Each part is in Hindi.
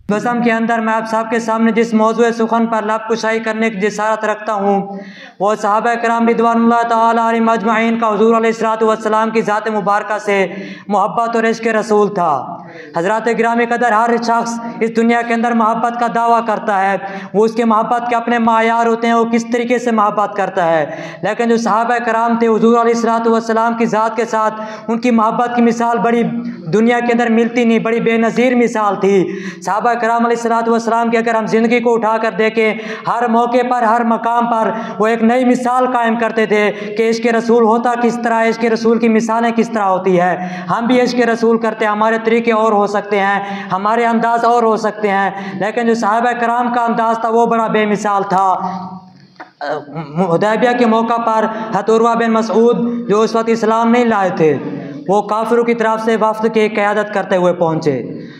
बसम के अंदर मैं आप सबके सामने जिस मौजूद सुखन पर लब कुशाई करने की जसारत रखता हूँ वो सहाबा कराम रिदवानुल्लाह ताला अलैहिम अजमईन का हुजूर अलैहिस्सलातु वस्सलाम की ज़ात मुबारका से मोहब्बत और इश्क़ रसूल था। हज़रात गिरामी कदर हर शख्स इस दुनिया के अंदर मोहब्बत का दावा करता है, वो उसके मोहब्बत के अपने मायार होते हैं, वो किस तरीके से मोहब्बत करता है। लेकिन जो सहाबा कराम थे हुजूर अलैहिस्सलातु वस्सलाम की ज़ात के साथ उनकी मोहब्बत की मिसाल बड़ी दुनिया के अंदर मिलती नहीं, बड़ी बेनज़ीर मिसाल थी। सहाबा कराम अलैहिस्सलातु वस्सलाम की अगर हम ज़िंदगी को उठा कर देखें, हर मौके पर हर मकाम पर वो एक नई मिसाल कायम करते थे कि इश्क़ रसूल होता किस तरह, इश्क़ रसूल की मिसालें किस तरह होती है। हम भी इश्क़ रसूल करते हैं, हमारे तरीके और हो सकते हैं, हमारे अंदाज़ और हो सकते हैं, लेकिन जो सहाबा कराम का अंदाज़ था वो बड़ा बेमिसाल था। हुदैबिया के मौका पर हज़रत उरवा बिन मसऊद जो उस वक्त इस्लाम नहीं लाए थे, वो काफिरों की तरफ से वफ्द की क़यादत करते हुए पहुँचे।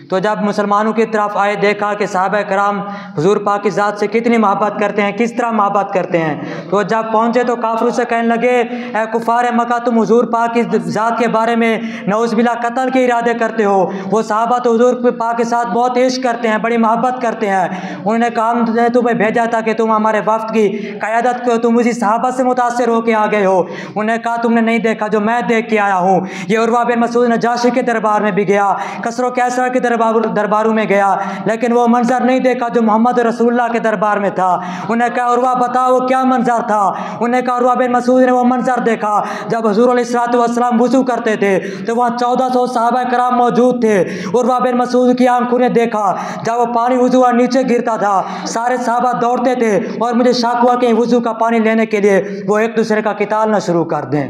तो जब मुसलमानों की तरफ आए, देखा कि सहाबा कराम हुजूर पाक की ज़ात से कितनी मोहब्बत करते हैं, किस तरह मोहब्बत करते हैं। तो जब पहुँचे तो काफिरों से कहने लगे, ए कुफार मक्का, तुम हुजूर पाक की ज़ात के बारे में नौज़ुबिल्लाह कत्ल के इरादे करते हो। वो सहाबा तो हुजूर पाक के साथ बहुत इश्क़ करते हैं, बड़ी मोहब्बत करते हैं। उन्होंने कहा हमने तुम्हें भेजा था कि तुम हमारे वफ्द की क़यादत करो, तुम उसी सहाबा से मुतासिर होकर आ गए हो। उन्होंने कहा तुमने नहीं देखा जो मैं देख के आया हूँ। ये उरवा बिन मसऊद नजाशी के दरबार में भी गया, कसरो कैसर के दरबारों में गया, लेकिन वो मंजर नहीं देखा जो मोहम्मद रसूलुल्लाह के दरबार में था। उन्हें कहा उरवा बताओ वो क्या मंजर था। उन्हें कहा उरवा बिन मसऊद ने वो मंजर देखा जब हुजूर अलैहिस्सलातु वस्सलाम वुज़ू करते थे तो वहाँ 1400 सहाबा कराम मौजूद थे। उरवा बिन मसऊद की आंखों ने देखा जब वो पानी वुज़ू नीचे गिरता था, सारे सहाबा दौड़ते थे और मुझे शक हुआ कि वुज़ू का पानी लेने के लिए वो एक दूसरे का किताल न शुरू कर दें।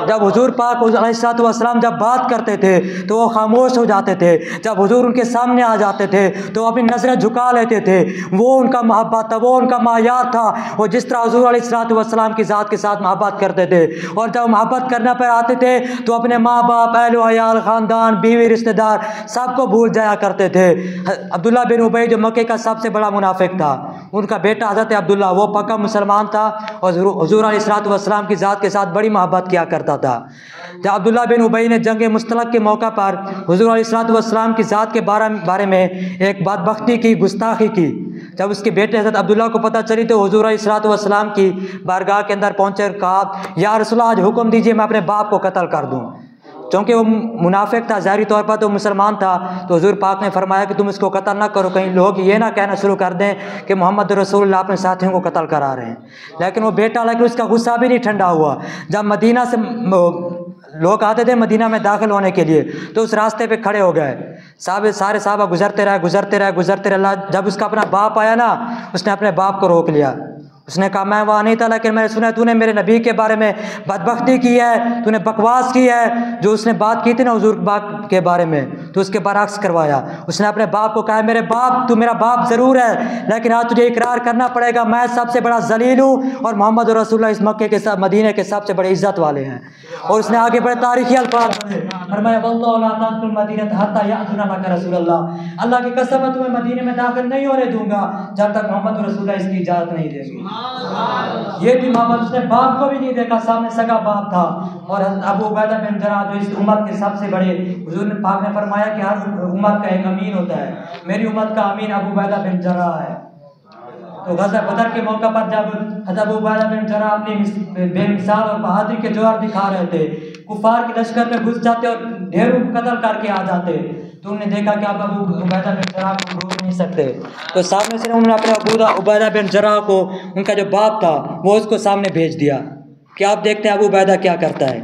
जब हुजूर पाक अलैहिस्सलातु वस्सलाम जब बात करते थे तो वो खामोश हो जाते थे, जब हुजूर उनके सामने आ जाते थे तो अपनी नज़रें झुका लेते थे। वो उनका मोहब्बत था, वो उनका मायार था, वो जिस तरह हुजूर अलैहिस्सलातु वस्सलाम की ज़ात के साथ मोहब्बत करते थे। और जब मोहब्बत करने पर आते थे तो अपने माँ बाप, अहल अयाल, ख़ानदान, बीवी, रिश्तेदार सबको भूल जाया करते थे। अब्दुल्ला बिन उबई जो मक्के का सबसे बड़ा मुनाफिक था, उनका बेटा हज़रत अब्दुल्ला वो पक्का मुसलमान था और हुजूर अलैहिस्सलातु वस्सलाम की ज़ात के साथ बड़ी मोहब्बत किया करता था। जब अब्दुल्ला बिन उबई ने जंग मुस्तलक के मौका पर हुजूर अलैहिस्सलातु वस्सलाम की ज़ात के बारे में एक बदबख्ती की, गुस्ताखी की, जब उसके बेटे हज़रत अब्दुल्ला को पता चली तो हुजूर अलैहिस्सलातु वस्सलाम की बारगाह के अंदर पहुँचे और कहा या रसूलल्लाह आज हुक्म दीजिए मैं अपने बाप को कत्ल कर दूँ। चूँकि वो मुनाफिक था, ज़ाहिरी तौर पर तो मुसलमान था, तो हुजूर पाक ने फरमाया कि तुम इसको कत्ल ना करो, कहीं लोग ये ना कहना शुरू कर दें कि मोहम्मद रसूलुल्लाह अपने साथियों को कत्ल करा रहे हैं। लेकिन वो बेटा, लेकिन उसका गुस्सा भी नहीं ठंडा हुआ। जब मदीना से लोग आते थे मदीना में दाखिल होने के लिए तो उस रास्ते पे खड़े हो गए, सारे साहबा गुजरते रहे। जब उसका अपना बाप आया ना, उसने अपने बाप को रोक लिया। उसने कहा मैं वहाँ नहीं था, लेकिन मैंने सुना तूने मेरे नबी के बारे में बदबख्ती की है, तूने बकवास की है। जो उसने बात की थी ना हुजूर बाप के बारे में, तो उसके बरअक्स करवाया। उसने अपने बाप को कहा मेरे बाप, तू मेरा बाप ज़रूर है, लेकिन आज तुझे इकरार करना पड़ेगा मैं सबसे बड़ा जलील हूँ और मोहम्मद रसूलुल्लाह इस मक्के के साथ मदीने के सबसे बड़े इज़्ज़त वाले हैं। और उसने आगे बड़े तारीखी अल्फाज फरमाया अल्लाह की कसम है तुम्हें मदीने में दाखिल नहीं होने दूंगा जब तक मोहम्मद रसूलुल्लाह इसकी इजाज़त नहीं देंगे। ये भी मोहम्मद, उसने बाप को भी नहीं देखा, सामने सगा बाप था। और अबू उबैदा बिन जर्राह जो इस उम्मत के सबसे बड़े, हुजूर पाक ने फरमाया कि हर उम्मत का एक अमीन होता है, मेरी उम्मत का अमीन अबू उबैदा बिन जर्राह है। तो ग़ज़वा बदर के मौका पर जब हज़रत अबू उबैदा बिन जर्राह अपनी बेमिसाल और बहादुरी के जौहर दिखा रहे थे, कुफार के लश्कर में घुस जाते और ढेरों को कत्ल करके आ जाते, तो उन्होंने देखा कि आप अबू उबैदा बिन जर्राह को रोक नहीं सकते, तो सामने से उन्होंने अपने अबू उबैदा बिन जर्राह को, उनका जो बाप था वो उसको सामने भेज दिया कि आप देखते हैं अबू उबैदा क्या करता है।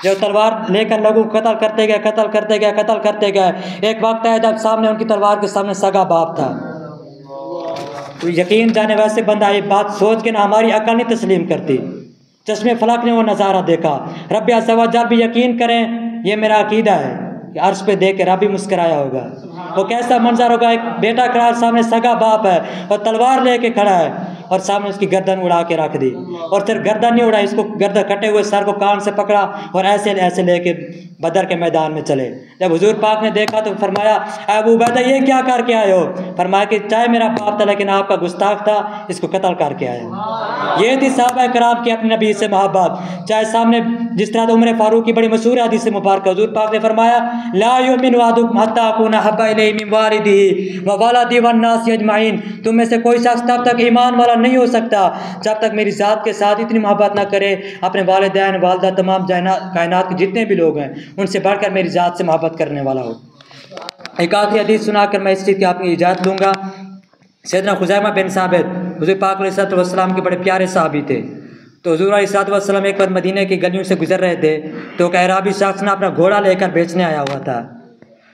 जो तलवार लेकर लोगों को कत्ल करते गए। एक वक्त आया जब सामने उनकी तलवार के सामने सगा बाप था। तो यकीन जाने वैसे बंदा ये बात सोच के ना हमारी अकल नहीं तस्लीम करती। चश्मे फलक ने वो नज़ारा देखा। रब अज़्ज़ व जल भी यकीन करें, ये मेरा अकीदा है कि अर्श पे देख के रब भी मुस्कराया होगा। वो कैसा मंजर होगा, एक बेटा खड़ा है सामने, सगा बाप है और तलवार लेके खड़ा है और सामने उसकी गर्दन उड़ा के रख दी। और फिर गर्दन नहीं उड़ा, इसको गर्दन कटे हुए सर को कान से पकड़ा और ऐसे ऐसे लेके बदर के मैदान में चले। जब हुजूर पाक ने देखा तो फरमाया अबू उबैदा ये क्या करके आए हो? फरमाया कि चाहे मेरा बाप था लेकिन आपका गुस्ताख था, इसको कत्ल करके आया। ये थी सहाबा कराम की अपने नबी से मोहब्बत। चाहे सामने जिस तरह उमर फारूक की बड़ी मशहूर हदीस से मुबारक, हुजूर पाक ने फरमाया ला युमिनु अहदुकुम हत्ता अकूना हब्बा इलैहि मिन वालिदिही व वलदिही वन नासि अजमईन। तुम में से कोई शख्स तब तक ईमान वाला नहीं हो सकता जब तक मेरी ज़ात के साथ इतनी मोहब्बत ना करे, अपने वालिदैन वालदा तमाम कायनात के जितने भी लोग हैं उनसे बढ़कर मेरी ज़ात से मोहब्बत करने वाला हो। एक आखिरी हदीस सुनाकर मैं इस चीज़ की आपकी इजाज़त लूँगा। सैयदना खुज़ैमा बिन साबित हुज़ूर पाक अलैहिस्सलाम के बड़े प्यारे सहाबी थे। तो हुज़ूर अलैहिस्सलाम एक बार मदीने की गलियों से गुजर रहे थे तो एक अराबी शख्स ने अपना घोड़ा लेकर बेचने आया हुआ था।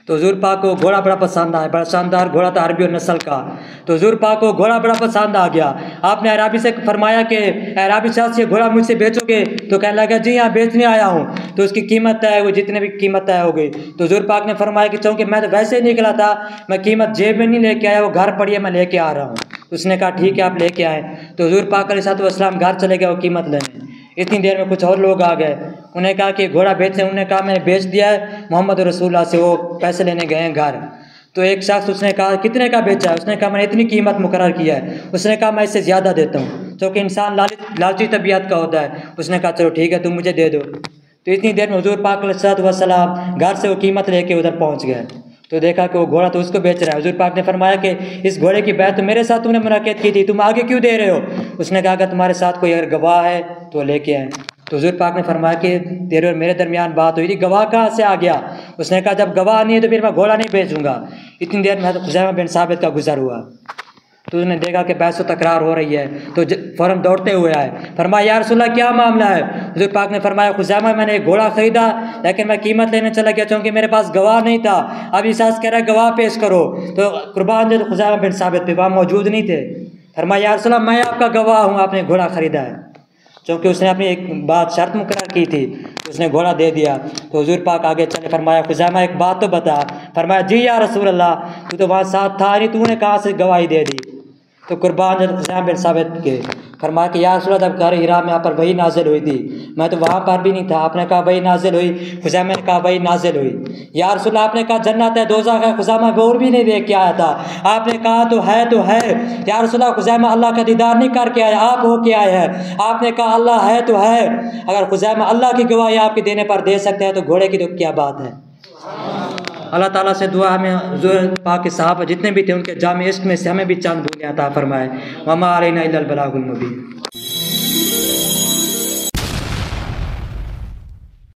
तो हुज़ूर पाक को घोड़ा बड़ा पसंद आया, बड़ा शानदार घोड़ा था अरबी और नस्ल का। तो हुज़ूर पाक को घोड़ा बड़ा पसंद आ गया। आपने अराबी से फरमाया कि अराबी शख्स ये घोड़ा मुझसे बेचोगे? तो कहने लगा जी हाँ बेचने आया हूँ। तो उसकी कीमत तय हुई, जितने भी कीमत तय हो गई। तो हुज़ूर पाक ने फरमाया कि चूँकि मैं तो वैसे ही निकला था, मैं कीमत जेब में नहीं लेके आया, वो घर पड़ी है, मैं लेके आ रहा हूँ। तो उसने कहा ठीक है आप लेके आए। तो हुज़ूर पाक अलैहिस्सलाम घर चले गए वो कीमत लेने। इतनी देर में कुछ और लोग आ गए, उन्हें कहा कि घोड़ा बेचते, उन्होंने कहा मैंने बेच दिया है मोहम्मद रसूलुल्लाह से, वो पैसे लेने गए हैं घर। तो एक शख्स उसने कहा कितने का बेचा है? उसने कहा मैंने इतनी कीमत मुकर्रर किया है। उसने कहा मैं इससे ज़्यादा देता हूँ, क्योंकि इंसान लालची तबीयत का होता है। उसने कहा चलो ठीक है तुम मुझे दे दो। तो इतनी देर में हुज़ूर पाक अलैहिस्सलाम घर से वो कीमत लेके उधर पहुँच गए। तो देखा कि वो घोड़ा तो उसको बेच रहा है। हुज़ूर पाक ने फरमाया कि इस घोड़े की बैत तो मेरे साथ तुमने मुनाक़िद की थी, तुम आगे क्यों दे रहे हो? उसने कहा कि तुम्हारे साथ कोई अगर गवाह है तो लेके आए। तो हुज़ूर पाक ने फरमाया कि तेरे और मेरे दरमियान बात हुई थी, गवाह कहाँ से आ गया? उसने कहा जब गवाह नहीं है तो फिर मैं घोड़ा नहीं बेचूंगा। इतनी देर में खुज़ैमा बिन साबित का गुजर हुआ। तो उसने देखा कि बहस तकरार हो रही है तो फ़ौरन दौड़ते हुए आए। फरमाया या रसूलल्लाह क्या मामला है? हुज़ूर पाक ने फरमाया खुज़ैमा मैंने एक घोड़ा ख़रीदा लेकिन मैं कीमत लेने चला गया क्योंकि मेरे पास गवाह नहीं था। अब इस कह रहा है गवाह पेश करो। तो कुर्बान जो खुज़ैमा बिन साबित पे वहाँ मौजूद नहीं थे। फरमाया या रसूलल्लाह मैं आपका गवाह हूँ, आपने घोड़ा ख़रीदा है। क्योंकि उसने अपनी एक बात शर्त मुकर्रर की थी, उसने घोड़ा दे दिया। तो हुज़ूर पाक आगे चले, फरमाया खुज़ैमा एक बात तो बता। फरमाया जी या रसूल अल्लाह, तू तो वहाँ साथ था नहीं, तूने कहाँ से गवाही दे दी? तो कुर्बान जो खुज़ैमा बिन साबित के फरमाया कि या रसूल अल्लाह जब घर हिरा में यहाँ पर वही नाजिल हुई थी, मैं तो वहाँ पर भी नहीं था। आपने कहा वही नाजिल हुई। खुज़ैमा ने कहा वही नाजिल हुई। या रसूल अल्लाह आपने कहा जन्नत है दोज़ख है, खुज़ैमा वो भी नहीं देख के आया था। आपने कहा तो है या रसूल अल्लाह खुज़ैमा अल्लाह का दीदार नहीं करके आया, आप हो के आए हैं। आपने कहा अल्लाह है तो है। अगर खुज़ैमा अल्लाह की गवाही आपके देने पर दे सकते हैं तो घोड़े की तो क्या बात है। अल्लाह ताला से दुआ हमें हुज़ूर पाक के सहाबा जितने भी थे उनके जामे इश्क में से हमें भी चंद बूंदें अता फरमाए। वमा अलैना इल्लल बलागुल मुबीन।